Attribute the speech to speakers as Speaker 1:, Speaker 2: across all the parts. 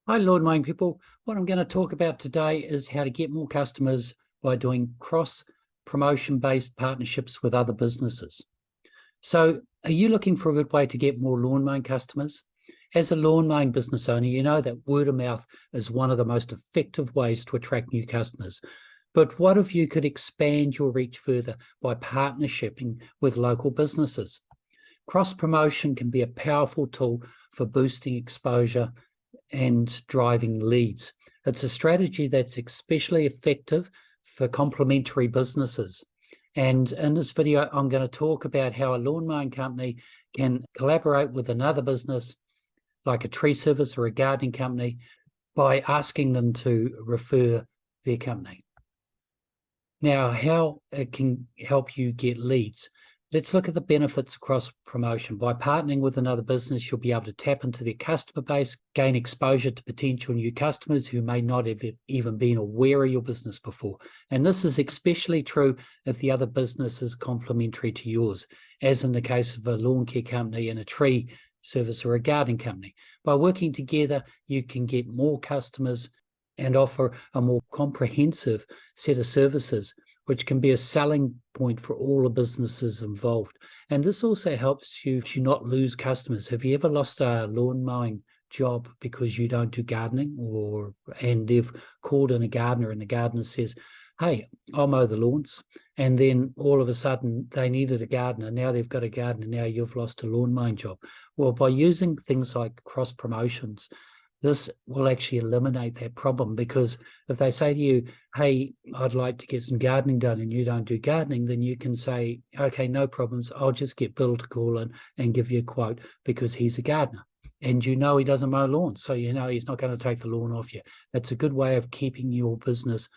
Speaker 1: Hi, lawn mowing people. What I'm going to talk about today is how to get more customers by doing cross-promotion based partnerships with other businesses. So, are you looking for a good way to get more lawn mowing customers? As a lawn mowing business owner, you know that word of mouth is one of the most effective ways to attract new customers. But what if you could expand your reach further by partnershiping with local businesses? Cross-promotion can be a powerful tool for boosting exposure and driving leads. It's a strategy that's especially effective for complementary businesses. And in this video, I'm going to talk about how a lawn mowing company can collaborate with another business, like a tree service or a gardening company, by asking them to refer their company. Now, how it can help you get leads. Let's look at the benefits across promotion. By partnering with another business, you'll be able to tap into their customer base, gain exposure to potential new customers who may not have even been aware of your business before. And this is especially true if the other business is complementary to yours, as in the case of a lawn care company and a tree service or a gardening company. By working together, you can get more customers and offer a more comprehensive set of services, which can be a selling point for all the businesses involved. And this also helps you to not lose customers. Have you ever lost a lawn mowing job because you don't do gardening, and they've called in a gardener and the gardener says, hey, I'll mow the lawns, and then all of a sudden they needed a gardener. Now they've got a gardener. Now you've lost a lawn mowing job. Well, by using things like cross promotions, this will actually eliminate that problem, because if they say to you, hey, I'd like to get some gardening done, and you don't do gardening, then you can say, okay, no problems. I'll just get Bill to call in and give you a quote because he's a gardener. And you know he doesn't mow lawns, so you know he's not going to take the lawn off you. It's a good way of keeping your business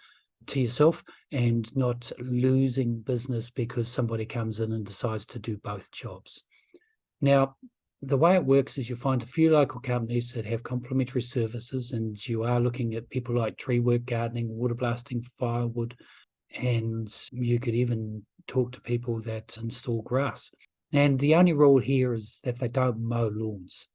Speaker 1: to yourself and not losing business because somebody comes in and decides to do both jobs. Now, the way it works is you find a few local companies that have complementary services, and you are looking at people like tree work, gardening, water blasting, firewood, and you could even talk to people that install grass. And the only rule here is that they don't mow lawns,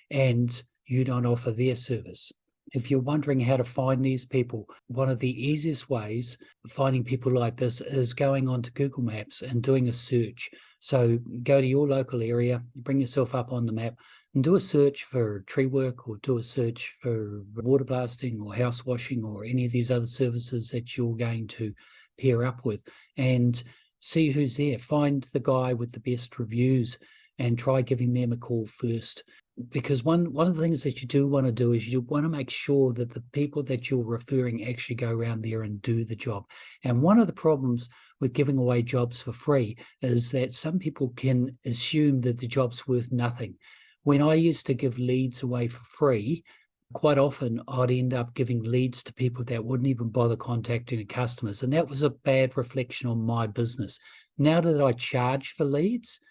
Speaker 1: and you don't offer their service. If you're wondering how to find these people, one of the easiest ways of finding people like this is going onto Google Maps and doing a search. So go to your local area, bring yourself up on the map and do a search for tree work, or do a search for water blasting or house washing or any of these other services that you're going to pair up with, and see who's there. Find the guy with the best reviews and try giving them a call first. Because one of the things that you do want to do is you want to make sure that the people that you're referring actually go around there and do the job. And one of the problems with giving away jobs for free is that some people can assume that the job's worth nothing. When I used to give leads away for free, quite often I'd end up giving leads to people that wouldn't even bother contacting the customers. And that was a bad reflection on my business. Now that I charge for leads,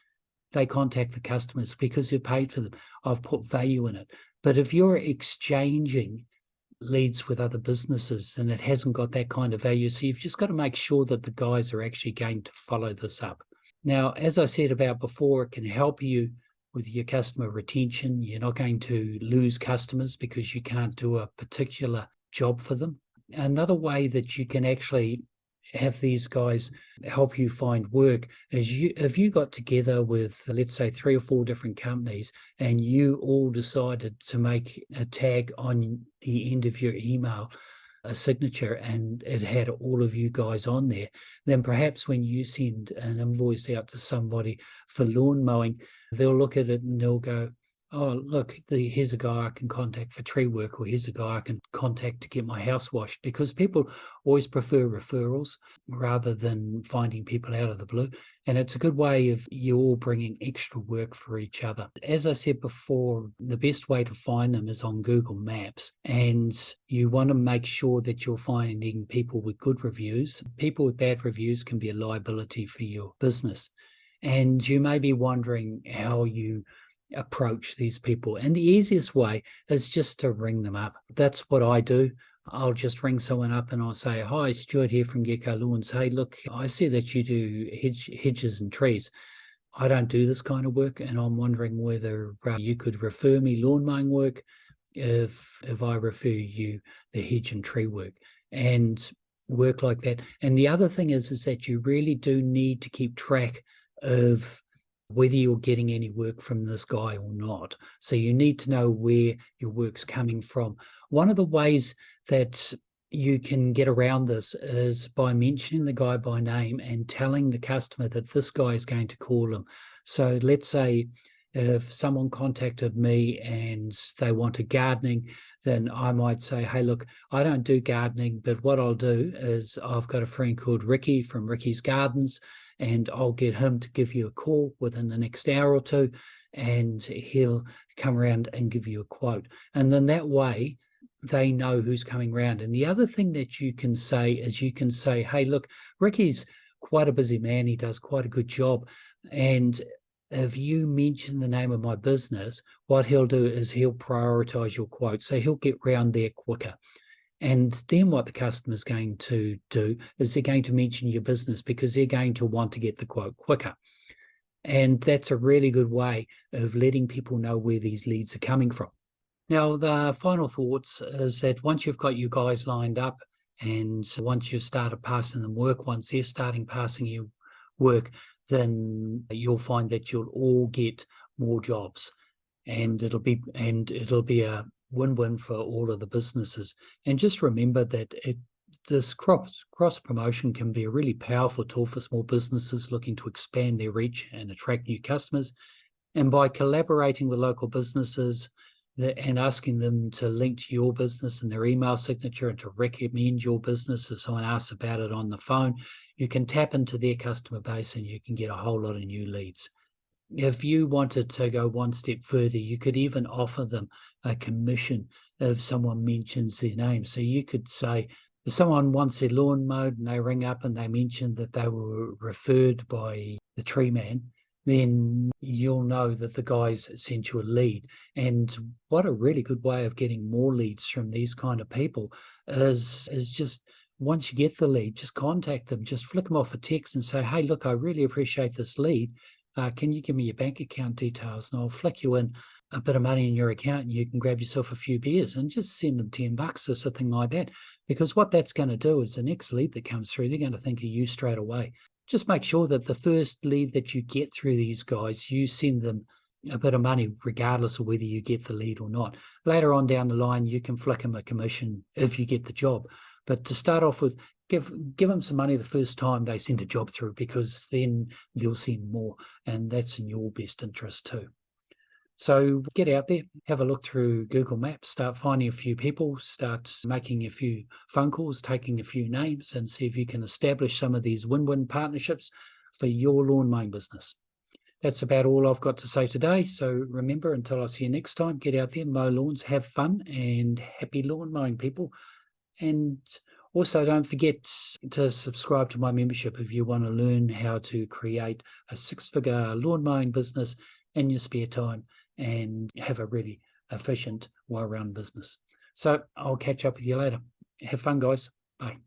Speaker 1: they contact the customers because you've paid for them. I've put value in it. But if you're exchanging leads with other businesses, then it hasn't got that kind of value. So you've just got to make sure that the guys are actually going to follow this up. Now, as I said about before, it can help you with your customer retention. You're not going to lose customers because you can't do a particular job for them. Another way that you can actually have these guys help you find work is if you got together with, let's say, 3 or 4 different companies, and you all decided to make a tag on the end of your email, a signature, and it had all of you guys on there, then perhaps when you send an invoice out to somebody for lawn mowing, they'll look at it and they'll go, oh, look, here's a guy I can contact for tree work, or here's a guy I can contact to get my house washed, because people always prefer referrals rather than finding people out of the blue. And it's a good way of you all bringing extra work for each other. As I said before, the best way to find them is on Google Maps, and you want to make sure that you're finding people with good reviews. People with bad reviews can be a liability for your business. And you may be wondering how you approach these people. And the easiest way is just to ring them up. That's what I do. I'll just ring someone up and I'll say, hi, Stuart here from Gecko Lawns. Hey, look, I see that you do hedges and trees. I don't do this kind of work, and I'm wondering whether you could refer me lawn mowing work. if I refer you the hedge and tree work, and work like that. And the other thing is that you really do need to keep track of whether you're getting any work from this guy or not. So you need to know where your work's coming from. One of the ways that you can get around this is by mentioning the guy by name and telling the customer that this guy is going to call him. So let's say if someone contacted me and they wanted gardening, then I might say, hey, look, I don't do gardening, but what I'll do is I've got a friend called Ricky from Ricky's Gardens, and I'll get him to give you a call within the next hour or two, and he'll come around and give you a quote. And then that way, they know who's coming around. And the other thing that you can say is you can say, hey, look, Ricky's quite a busy man. He does quite a good job. And if you mention the name of my business, what he'll do is he'll prioritize your quote. So he'll get round there quicker. And then what the customer's going to do is they're going to mention your business because they're going to want to get the quote quicker. And that's a really good way of letting people know where these leads are coming from. Now, the final thoughts is that once you've got you guys lined up and once you've started passing them work, once they're starting passing you work, then you'll find that you'll all get more jobs, and it'll be a win-win for all of the businesses. And just remember that this cross promotion can be a really powerful tool for small businesses looking to expand their reach and attract new customers. And by collaborating with local businesses and asking them to link to your business in their email signature and to recommend your business if someone asks about it on the phone, you can tap into their customer base and you can get a whole lot of new leads. If you wanted to go one step further, you could even offer them a commission if someone mentions their name. So you could say, if someone wants their lawn mowed and they ring up and they mention that they were referred by the tree man, then you'll know that the guys sent you a lead. And what a really good way of getting more leads from these kind of people is just, once you get the lead, just contact them, just flick them off a text and say, hey, look, I really appreciate this lead. Can you give me your bank account details? And I'll flick you in a bit of money in your account and you can grab yourself a few beers, and just send them $10 or something like that. Because what that's going to do is the next lead that comes through, they're going to think of you straight away. Just make sure that the first lead that you get through these guys, you send them a bit of money, regardless of whether you get the lead or not. Later on down the line, you can flick them a commission if you get the job. But to start off with, give them some money the first time they send a job through, because then they'll send more, and that's in your best interest too. So get out there, have a look through Google Maps, start finding a few people, start making a few phone calls, taking a few names, and see if you can establish some of these win-win partnerships for your lawn mowing business. That's about all I've got to say today. So remember, until I see you next time, get out there, mow lawns, have fun, and happy lawn mowing, people. And also, don't forget to subscribe to my membership if you want to learn how to create a six-figure lawn mowing business in your spare time and have a really efficient, well-run business. So I'll catch up with you later. Have fun, guys. Bye.